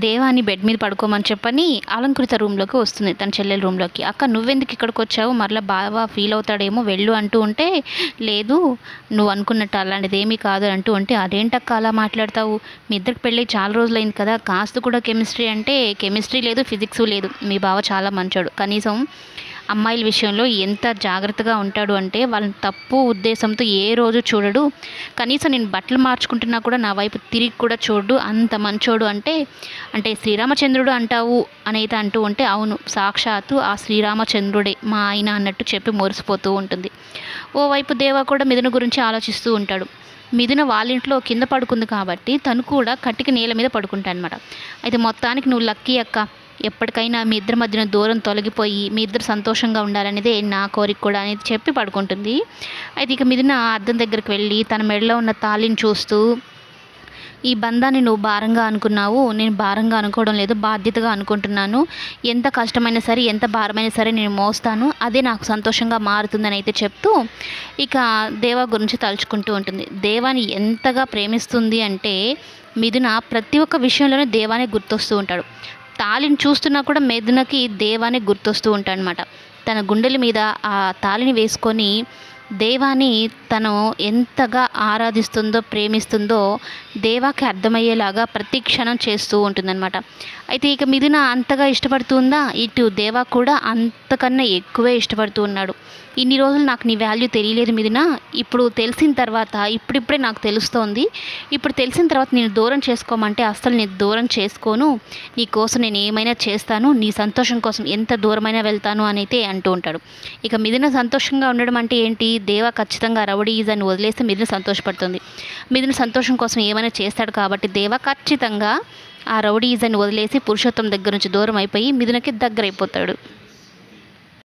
దేవాని బెడ్ మీద పడుకోమని చెప్పని అలంకృత రూమ్లోకి వస్తుంది, తన చెల్లెల రూమ్లోకి. అక్క నువ్వెందుకు ఇక్కడికి వచ్చావు, మరలా బాగా ఫీల్ అవుతాడేమో వెళ్ళు అంటూ ఉంటే, లేదు నువ్వు అనుకున్నట్టు అలాంటిది ఏమీ కాదు అంటూ ఉంటే, అదేంటక్క అలా మాట్లాడతావు, మీ ఇద్దరికి పెళ్ళి చాలా రోజులైంది కదా, కాస్త కూడా కెమిస్ట్రీ అంటే కెమిస్ట్రీ లేదు, ఫిజిక్స్ లేదు, మీ బావ చాలా మంచోడు, కనీసం అమ్మాయిల విషయంలో ఎంత జాగ్రత్తగా ఉంటాడు అంటే వాళ్ళని తప్పు ఉద్దేశంతో ఏ రోజు చూడడు, కనీసం నేను బట్టలు మార్చుకుంటున్నా కూడా నా వైపు తిరిగి కూడా చూడు, అంత మంచోడు అంటే అంటే శ్రీరామచంద్రుడు అంటావు అనేది అంటూ ఉంటే, అవును సాక్షాత్తు ఆ శ్రీరామచంద్రుడే మా ఆయన అన్నట్టు చెప్పి మురిసిపోతూ ఉంటుంది. ఓవైపు దేవ కూడా మిథున గురించి ఆలోచిస్తూ ఉంటాడు. మిథున వాళ్ళ ఇంట్లో కింద పడుకుంది కాబట్టి తను కూడా కట్టిక నేల మీద పడుకుంటా అనమాట. అయితే మొత్తానికి నువ్వు లక్కీ అక్క, ఎప్పటికైనా మీ ఇద్దరి మధ్యన దూరం తొలగిపోయి మీ ఇద్దరు సంతోషంగా ఉండాలనేదే నా కోరిక కూడా అనేది చెప్పి పడుకుంటుంది. అయితే ఇక మిథున అద్దం దగ్గరికి వెళ్ళి తన మెడలో ఉన్న తాళిని చూస్తూ, ఈ బంధాన్ని నువ్వు భారంగా అనుకున్నావు, నేను భారంగా అనుకోవడం లేదు, బాధ్యతగా అనుకుంటున్నాను, ఎంత కష్టమైనా సరే ఎంత భారమైనా సరే నేను మోస్తాను, అదే నాకు సంతోషంగా మారుతుందని అయితే చెప్తూ ఇక దేవా గురించి తలుచుకుంటూ ఉంటుంది. దేవాని ఎంతగా ప్రేమిస్తుంది అంటే మిథున ప్రతి ఒక్క విషయంలోనూ దేవానే గుర్తొస్తూ ఉంటాడు. తాళిని చూస్తున్నా కూడా మిథునకి దేవానే గుర్తొస్తూ ఉంటాడనమాట. తన గుండెల మీద ఆ తాళిని వేసుకొని దేవాని తను ఎంతగా ఆరాధిస్తుందో ప్రేమిస్తుందో దేవాకి అర్థమయ్యేలాగా ప్రతి క్షణం చేస్తూ ఉంటుందన్నమాట. అయితే ఇక మిథున అంతగా ఇష్టపడుతుందా, ఇటు దేవా కూడా అంతకన్నా ఎక్కువే ఇష్టపడుతూ ఉన్నాడు. ఇన్ని రోజులు నాకు నీ వాల్యూ తెలియలేదు మిథున, ఇప్పుడు తెలిసిన తర్వాత ఇప్పుడిప్పుడే నాకు తెలుస్తోంది, ఇప్పుడు తెలిసిన తర్వాత నేను దూరం చేసుకోమంటే అస్సలు నేను దూరం చేసుకోను, నీ కోసం నేను ఏమైనా చేస్తాను, నీ సంతోషం కోసం ఎంత దూరమైనా వెళ్తాను అని అయితే అంటూ ఉంటాడు. ఇక మిథున సంతోషంగా ఉండడం అంటే ఏంటి, దేవా ఖచ్చితంగా రౌడీజ్ అని వదిలేస్తే మిథున సంతోషపడుతుంది. మిథున సంతోషం కోసం ఏమైనా చేస్తాడు కాబట్టి దేవా ఖచ్చితంగా ఆ రౌడీజ్ అని వదిలేసి పురుషోత్తం దగ్గర నుంచి దూరం అయిపోయి మిథునకి దగ్గరైపోతాడు.